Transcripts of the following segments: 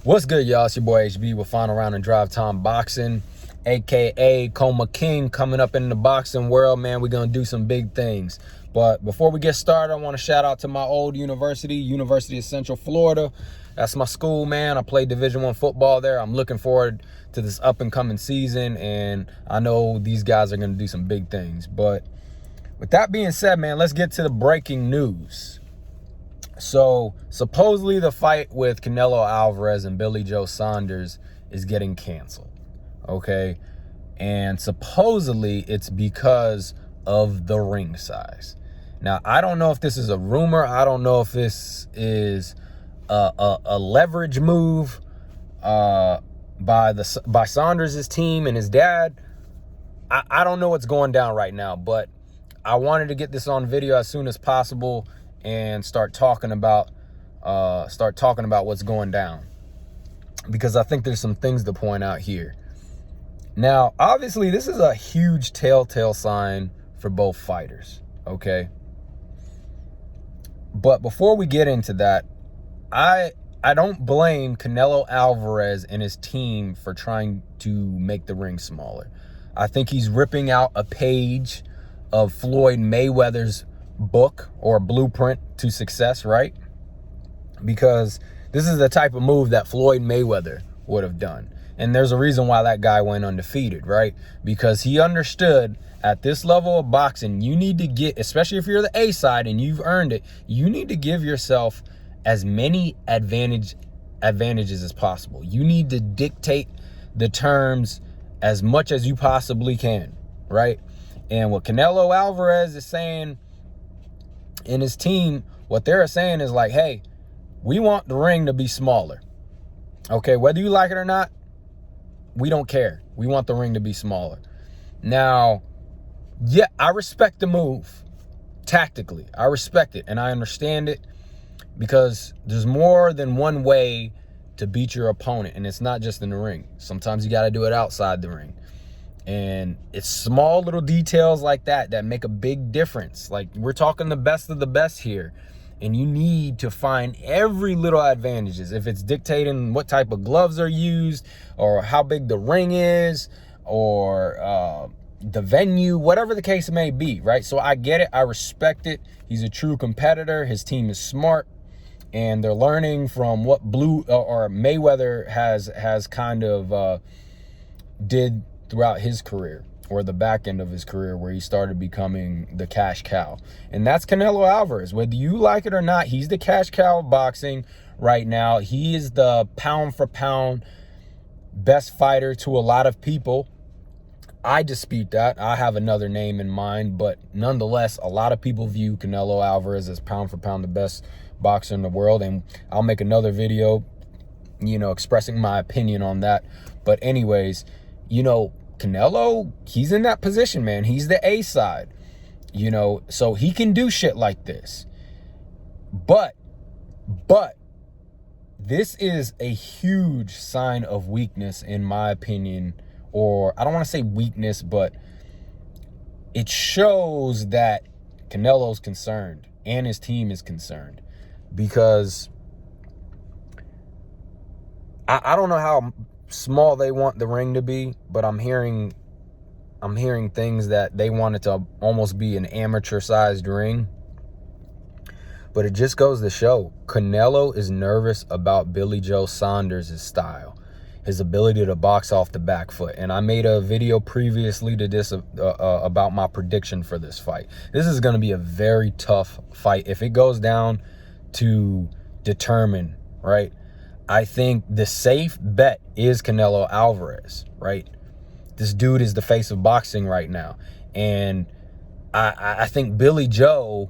What's good, y'all? It's your boy HB with Final Round and Drive Time Boxing, aka Coma King, coming up in the boxing world, man. We're gonna do some big things. But before we get started, I want to shout out to my old university, University of Central Florida. That's my school, man. I played Division I football there. I'm looking forward to this up and coming season, and I know these guys are gonna do some big things. But with that being said, man, let's get to the breaking news. So supposedly the fight with Canelo Alvarez and Billy Joe Saunders is getting canceled, okay? And supposedly it's because of the ring size. Now, I don't know if this is a rumor. I don't know if this is a leverage move by Saunders' team and his dad. I don't know what's going down right now, but I wanted to get this on video as soon as possible and start talking about what's going down, because I think there's some things to point out here. Now, obviously, this is a huge telltale sign for both fighters, okay? But before we get into that, I don't blame Canelo Alvarez and his team for trying to make the ring smaller. I think he's ripping out a page of Floyd Mayweather's book or blueprint to success, right? Because this is the type of move that Floyd Mayweather would have done. And there's a reason why that guy went undefeated, right? Because he understood at this level of boxing, you need to get, especially if you're the A side and you've earned it, you need to give yourself as many advantages as possible. You need to dictate the terms as much as you possibly can, right? And what Canelo Alvarez is saying in his team, what they're saying is like, hey, we want the ring to be smaller. Okay, whether you like it or not, we don't care. We want the ring to be smaller. Now, yeah, I respect the move tactically. I respect it and I understand it, because there's more than one way to beat your opponent, and it's not just in the ring. Sometimes you got to do it outside the ring. And it's small little details like that make a big difference. Like, we're talking the best of the best here. And you need to find every little advantages. If it's dictating what type of gloves are used, or how big the ring is, or the venue, whatever the case may be, right? So I get it. I respect it. He's a true competitor. His team is smart. And they're learning from what Mayweather has kind of did throughout his career, or the back end of his career, where he started becoming the cash cow. And that's Canelo Alvarez. Whether you like it or not, he's the cash cow of boxing right now. He is the pound for pound best fighter to a lot of people. I dispute that. I have another name in mind, but nonetheless, a lot of people view Canelo Alvarez as pound for pound the best boxer in the world. And I'll make another video, expressing my opinion on that. But anyways, Canelo, he's in that position, man. He's the A side, so he can do shit like this. But this is a huge sign of weakness, in my opinion. Or I don't want to say weakness, but it shows that Canelo's concerned and his team is concerned, because I don't know how small they want the ring to be, but I'm hearing things that they want it to almost be an amateur sized ring. But it just goes to show Canelo is nervous about Billy Joe Saunders' style, his ability to box off the back foot. And I made a video previously to this about my prediction for this fight. This is going to be a very tough fight if it goes down to determine, right? I think the safe bet is Canelo Alvarez, right? This dude is the face of boxing right now. And I think Billy Joe,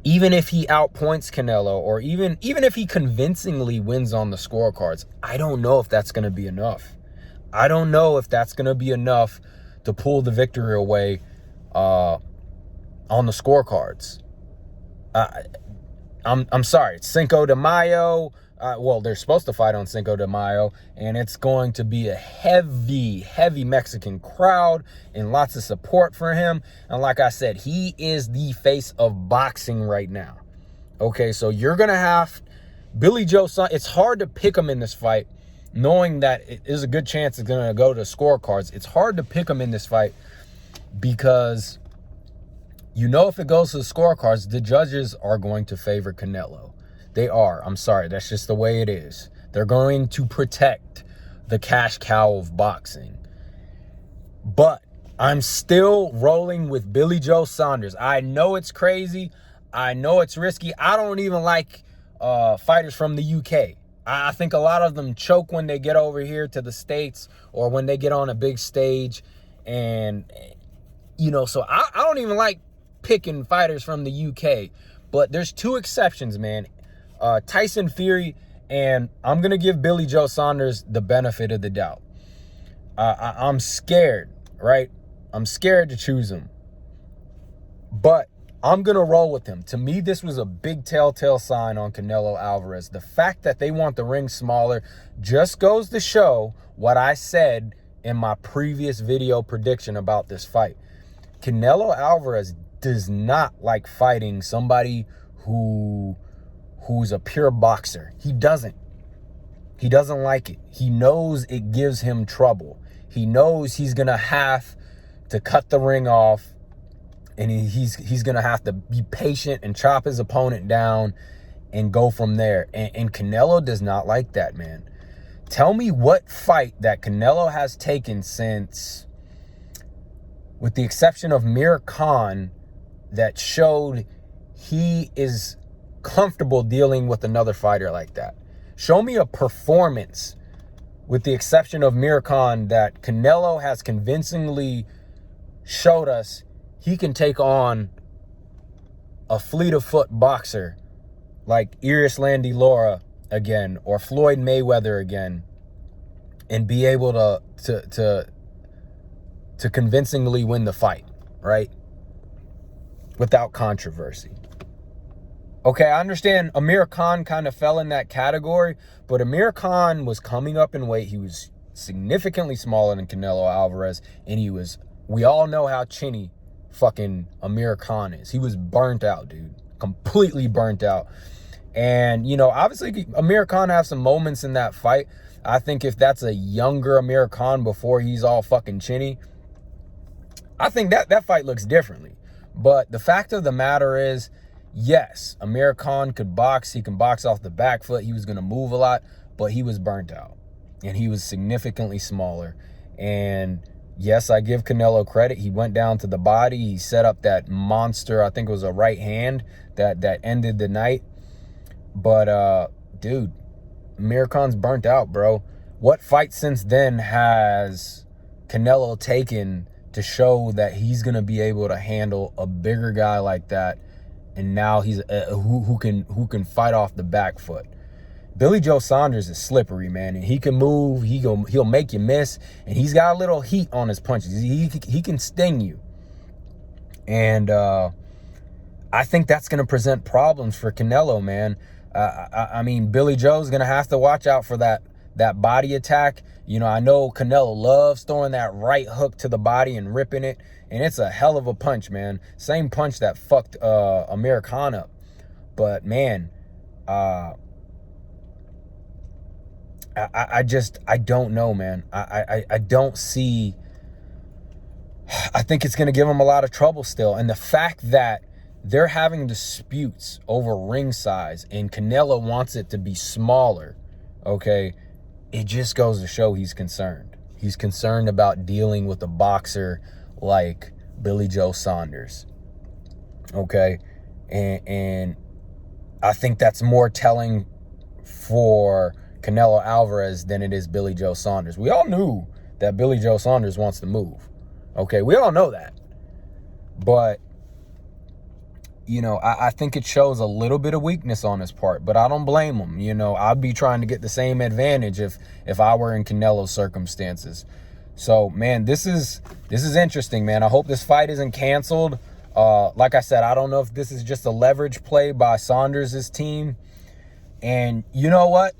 even if he outpoints Canelo, or even if he convincingly wins on the scorecards, I don't know if that's going to be enough. I don't know if that's going to be enough to pull the victory away on the scorecards. I'm sorry, it's Cinco de Mayo. Well, they're supposed to fight on Cinco de Mayo, and it's going to be a heavy Mexican crowd and lots of support for him. And like I said, he is the face of boxing right now. Okay, so you're going to have Billy Joe Saunders, it's hard to pick him in this fight, knowing that it is a good chance it's going to go to scorecards. It's hard to pick him in this fight because you know if it goes to the scorecards, the judges are going to favor Canelo. They are. I'm sorry. That's just the way it is. They're going to protect the cash cow of boxing. But I'm still rolling with Billy Joe Saunders. I know it's crazy. I know it's risky. I don't even like fighters from the UK. I think a lot of them choke when they get over here to the States or when they get on a big stage. And, you know, so I don't even like picking fighters from the UK. But there's two exceptions, man. Tyson Fury, and I'm going to give Billy Joe Saunders the benefit of the doubt. I'm scared, right? I'm scared to choose him. But I'm going to roll with him. To me, this was a big telltale sign on Canelo Alvarez. The fact that they want the ring smaller just goes to show what I said in my previous video prediction about this fight. Canelo Alvarez does not like fighting somebody who's a pure boxer. He doesn't. He doesn't like it. He knows it gives him trouble. He knows he's going to have to cut the ring off, and he's going to have to be patient and chop his opponent down and go from there. And Canelo does not like that, man. Tell me what fight that Canelo has taken since, with the exception of Mir Khan, that showed he is comfortable dealing with another fighter like that. Show me a performance, with the exception of Mir Khan, that Canelo has convincingly showed us he can take on a fleet of foot boxer like Iris Landy Lara again, or Floyd Mayweather again, and be able to convincingly win the fight, right? Without controversy. Okay, I understand Amir Khan kind of fell in that category, but Amir Khan was coming up in weight. He was significantly smaller than Canelo Alvarez, and we all know how chinny fucking Amir Khan is. He was burnt out, dude. Completely burnt out. And, you know, obviously Amir Khan has some moments in that fight. I think if that's a younger Amir Khan before he's all fucking chinny, I think that fight looks differently. But the fact of the matter is, yes, Amir Khan could box. He can box off the back foot. He was going to move a lot, but he was burnt out. And he was significantly smaller. And yes, I give Canelo credit. He went down to the body. He set up that monster, I think it was a right hand, that ended the night. But, dude, Amir Khan's burnt out, bro. What fight since then has Canelo taken to show that he's going to be able to handle a bigger guy like that? And now he's who can fight off the back foot. Billy Joe Saunders is slippery, man, and he can move. He'll make you miss, and he's got a little heat on his punches. He can sting you, and I think that's going to present problems for Canelo, man. I mean, Billy Joe's going to have to watch out for that body attack. You know, I know Canelo loves throwing that right hook to the body and ripping it, and it's a hell of a punch, man. Same punch that fucked Amir Khan up. But, man, I don't know, man. I don't see. I think it's going to give him a lot of trouble still. And the fact that they're having disputes over ring size and Canelo wants it to be smaller, okay, it just goes to show he's concerned. He's concerned about dealing with a boxer like Billy Joe Saunders, okay? And I think that's more telling for Canelo Alvarez than it is Billy Joe Saunders. We all knew that Billy Joe Saunders wants to move, okay? We all know that. But, you know, I think it shows a little bit of weakness on his part, but I don't blame him. You know, I'd be trying to get the same advantage if I were in Canelo's circumstances. So, man, this is interesting, man. I hope this fight isn't canceled. Like I said, I don't know if this is just a leverage play by Saunders' team. And you know what?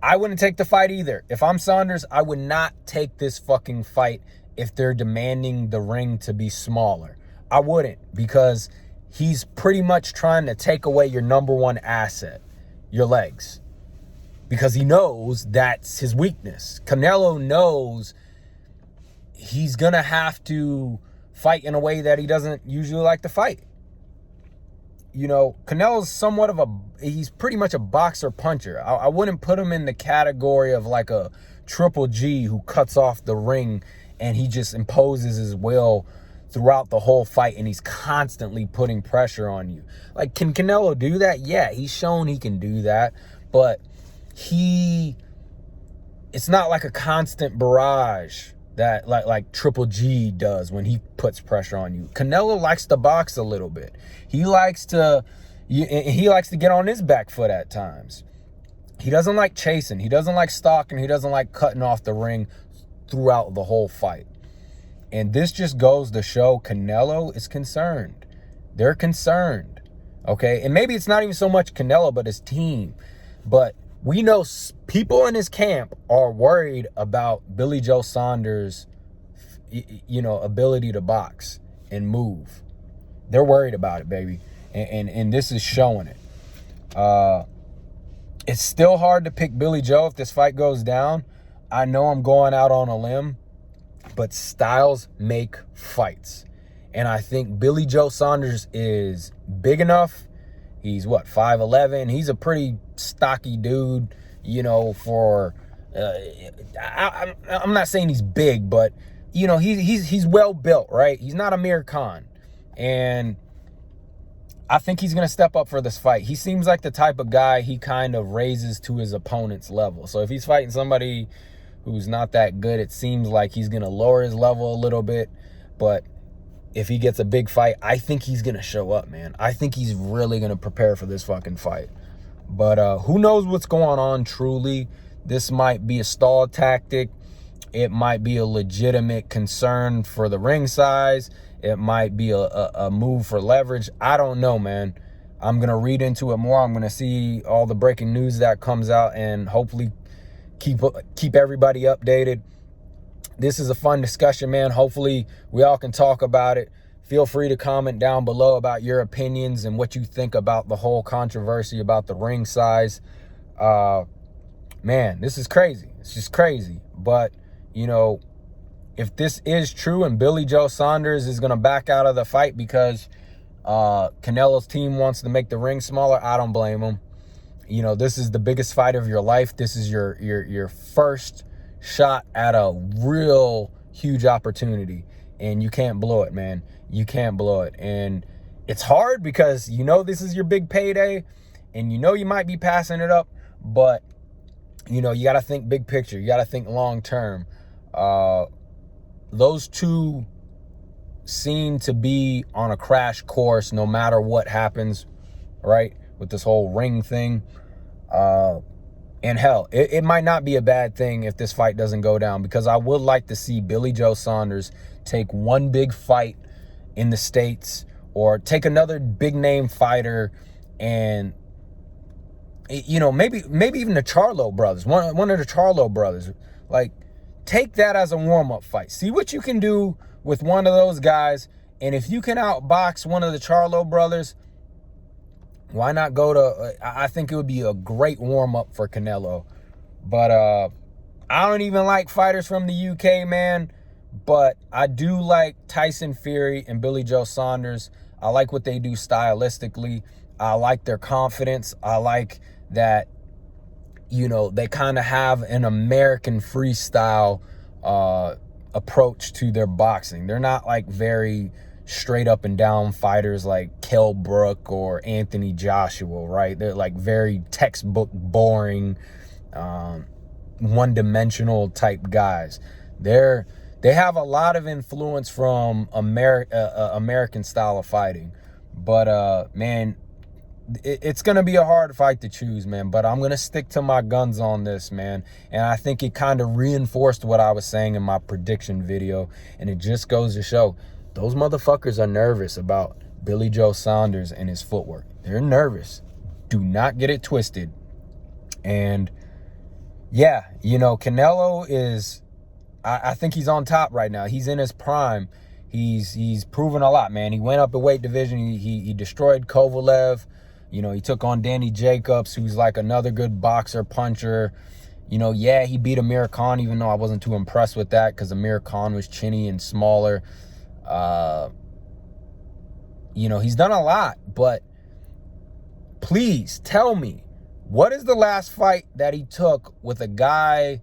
I wouldn't take the fight either. If I'm Saunders, I would not take this fucking fight if they're demanding the ring to be smaller. I wouldn't, because he's pretty much trying to take away your number one asset. your legs, because he knows that's his weakness. Canelo knows he's going to have to fight in a way that he doesn't usually like to fight. You know, Canelo's somewhat of he's pretty much a boxer puncher. I wouldn't put him in the category of like a Triple G who cuts off the ring and he just imposes his will throughout the whole fight and he's constantly putting pressure on you. Like, can Canelo do that? Yeah, he's shown he can do that, but it's not like a constant barrage that like Triple G does when he puts pressure on you. Canelo likes to box a little bit. He likes to get on his back foot at times. He doesn't like chasing. He doesn't like stalking. He doesn't like cutting off the ring throughout the whole fight. And this just goes to show Canelo is concerned. They're concerned, okay? And maybe it's not even so much Canelo, but his team. But we know people in his camp are worried about Billy Joe Saunders' ability to box and move. They're worried about it, baby. And this is showing it. It's still hard to pick Billy Joe if this fight goes down. I know I'm going out on a limb, but styles make fights. And I think Billy Joe Saunders is big enough. He's what, 5'11"? He's a pretty stocky dude, for I'm not saying he's big, but he's well built, right? He's not Amir Khan. And I think he's going to step up for this fight. He seems like the type of guy he kind of raises to his opponent's level. So if he's fighting somebody who's not that good, it seems like he's going to lower his level a little bit. But if he gets a big fight, I think he's going to show up, man. I think he's really going to prepare for this fucking fight. But who knows what's going on truly. This might be a stall tactic. It might be a legitimate concern for the ring size. It might be a move for leverage. I don't know, man. I'm going to read into it more. I'm going to see all the breaking news that comes out and hopefully keep everybody updated. This is a fun discussion, man. Hopefully we all can talk about it. Feel free to comment down below about your opinions and what you think about the whole controversy about the ring size. Man, this is crazy. It's just crazy. But, if this is true and Billy Joe Saunders is going to back out of the fight because Canelo's team wants to make the ring smaller, I don't blame him. This is the biggest fight of your life. This is your first shot at a real huge opportunity, and you can't blow it, man. You can't blow it. And it's hard because this is your big payday and you might be passing it up, but you got to think big picture. You got to think long term. Those two seem to be on a crash course no matter what happens, right, with this whole ring thing. And hell, it might not be a bad thing if this fight doesn't go down, because I would like to see Billy Joe Saunders take one big fight in the States or take another big name fighter and, maybe even the Charlo brothers, one of the Charlo brothers, like, take that as a warm-up fight. See what you can do with one of those guys. And if you can outbox one of the Charlo brothers, why not go to, I think it would be a great warm-up for Canelo. But I don't even like fighters from the UK, man. But I do like Tyson Fury and Billy Joe Saunders. I like what they do stylistically. I like their confidence. I like that, they kind of have an American freestyle approach to their boxing. They're not like very straight up and down fighters like Kell Brook or Anthony Joshua, right? They're like very textbook boring, one-dimensional type guys. They have a lot of influence from American style of fighting. But man, it's going to be a hard fight to choose, man. But I'm going to stick to my guns on this, man. And I think it kind of reinforced what I was saying in my prediction video. And it just goes to show, those motherfuckers are nervous about Billy Joe Saunders and his footwork. They're nervous. Do not get it twisted. And yeah, Canelo is, I think he's on top right now. He's in his prime. He's proven a lot, man. He went up the weight division. He destroyed Kovalev. You know, he took on Danny Jacobs, who's like another good boxer, puncher. You know, yeah, he beat Amir Khan, even though I wasn't too impressed with that because Amir Khan was chinny and smaller. You know, he's done a lot, but please tell me, what is the last fight that he took with a guy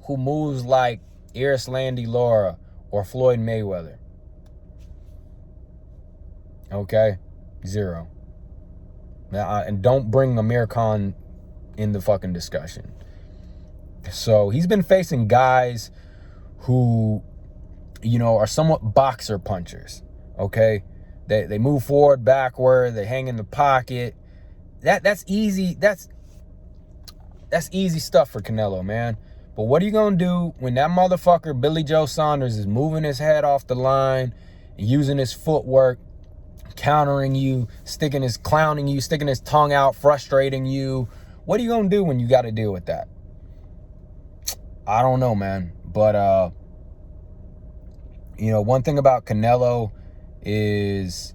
who moves like Erislandy Lara or Floyd Mayweather? Okay, 0. Now, and don't bring Amir Khan in the fucking discussion. So he's been facing guys who, you know, are somewhat boxer punchers. Okay, they move forward, backward, they hang in the pocket. That's easy. That's easy stuff for Canelo, man. But what are you gonna do when that motherfucker Billy Joe Saunders is moving his head off the line, using his footwork, countering you, clowning you, sticking his tongue out, frustrating you? What are you gonna do when you got to deal with that? I don't know, man. But you know, one thing about Canelo is,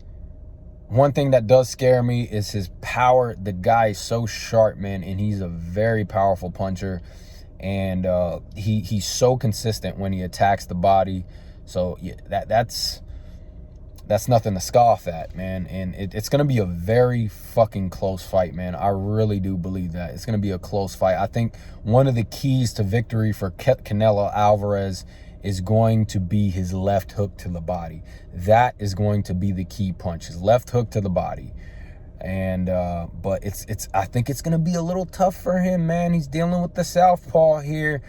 one thing that does scare me is his power. The guy is so sharp, man, and he's a very powerful puncher. And he's so consistent when he attacks the body. So yeah, that's nothing to scoff at, man. And it's going to be a very fucking close fight, man. I really do believe that. It's going to be a close fight. I think one of the keys to victory for Canelo Alvarez is going to be his left hook to the body. That is going to be the key punch, his left hook to the body. And but I think it's going to be a little tough for him, man. He's dealing with the southpaw here.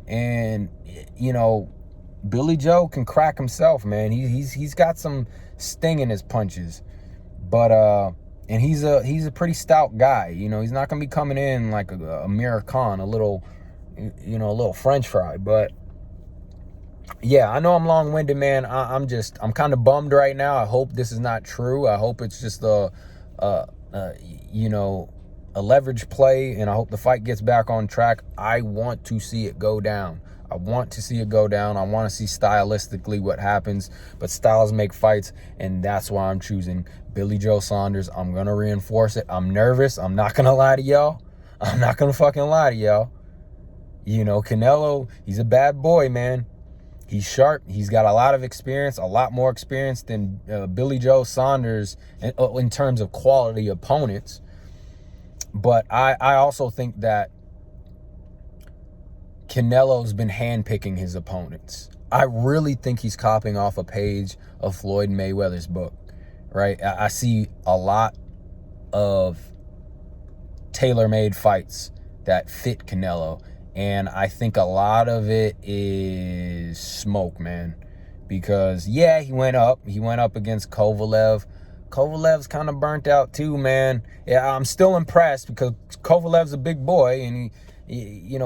And, you know, Billy Joe can crack himself, man. He's got some sting in his punches, but and he's a pretty stout guy. You know, he's not gonna be coming in like a Amir Khan, a little French fry. But yeah, I know I'm long-winded, man. I'm kind of bummed right now. I hope this is not true. I hope it's just a leverage play, and I hope the fight gets back on track. I want to see it go down. I want to see it go down. I want to see stylistically what happens, but styles make fights, and that's why I'm choosing Billy Joe Saunders. I'm going to reinforce it. I'm nervous. I'm not going to lie to y'all. I'm not going to fucking lie to y'all. You know, Canelo, he's a bad boy, man. He's sharp. He's got a lot of experience, a lot more experience than Billy Joe Saunders in terms of quality opponents. But I also think that Canelo's been handpicking his opponents. I really think he's copying off a page of Floyd Mayweather's book, right? I see a lot of tailor-made fights that fit Canelo, and I think a lot of it is smoke, man. Because, yeah, he went up against Kovalev. Kovalev's kind of burnt out too, man. Yeah, I'm still impressed because Kovalev's a big boy, and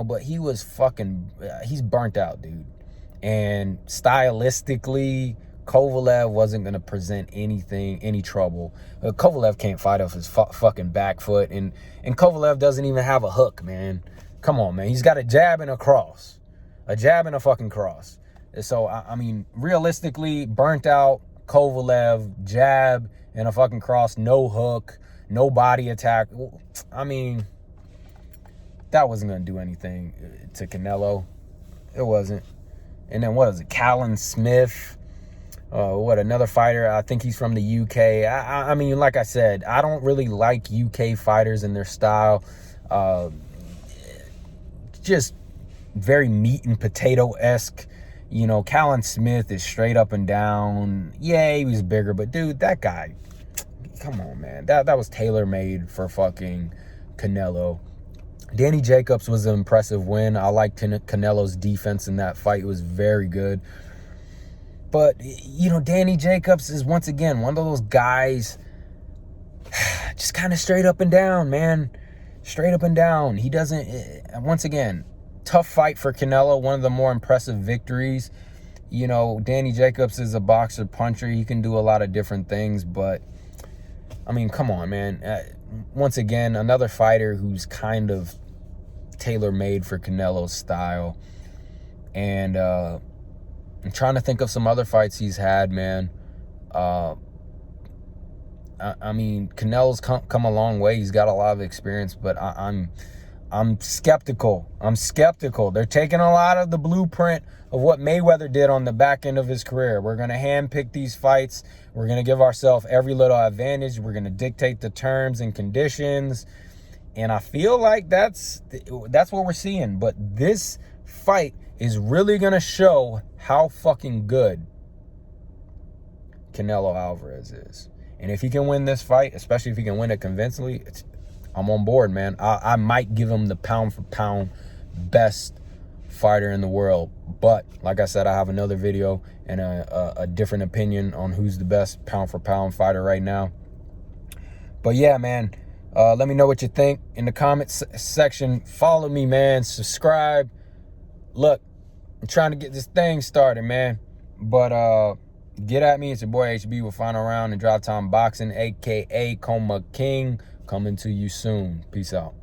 but he was he's burnt out, dude. And stylistically, Kovalev wasn't going to present any trouble. Kovalev can't fight off his fucking back foot, and Kovalev doesn't even have a hook, man. Come on, man. He's got a jab and a cross. A jab and a fucking cross. So, I mean, realistically, burnt out Kovalev, jab and a fucking cross, no hook, no body attack. I mean, that wasn't going to do anything to Canelo. It wasn't. And then what is it? Callum Smith. Another fighter? I think he's from the UK. I mean, like I said, I don't really like UK fighters and their style. Just very meat and potato-esque. You know, Callum Smith is straight up and down. Yeah, he was bigger, but dude, that guy, come on, man. That was tailor-made for fucking Canelo. Danny Jacobs was an impressive win. I liked Canelo's defense in that fight. It was very good. But, you know, Danny Jacobs is, once again, one of those guys just kind of straight up and down, man. Straight up and down. He doesn't, once again, tough fight for Canelo, one of the more impressive victories. You know, Danny Jacobs is a boxer puncher. He can do a lot of different things, but, I mean, come on, man. Once again, another fighter who's kind of tailor-made for Canelo's style. And I'm trying to think of some other fights he's had, man. I mean, Canelo's come a long way. He's got a lot of experience, but I'm skeptical. I'm skeptical. They're taking a lot of the blueprint of what Mayweather did on the back end of his career. We're going to handpick these fights. We're going to give ourselves every little advantage. We're going to dictate the terms and conditions. And I feel like that's what we're seeing. But this fight is really going to show how fucking good Canelo Alvarez is. And if he can win this fight, especially if he can win it convincingly, I'm on board, man. I might give him the pound for pound best fighter in the world. But like I said, I have another video and a different opinion on who's the best pound for pound fighter right now. But yeah, man, let me know what you think in the comments section. Follow me, man. Subscribe. Look, I'm trying to get this thing started, man. But get at me. It's your boy HB with Final Round and Drive Time Boxing, aka Coma King, coming to you soon. Peace out.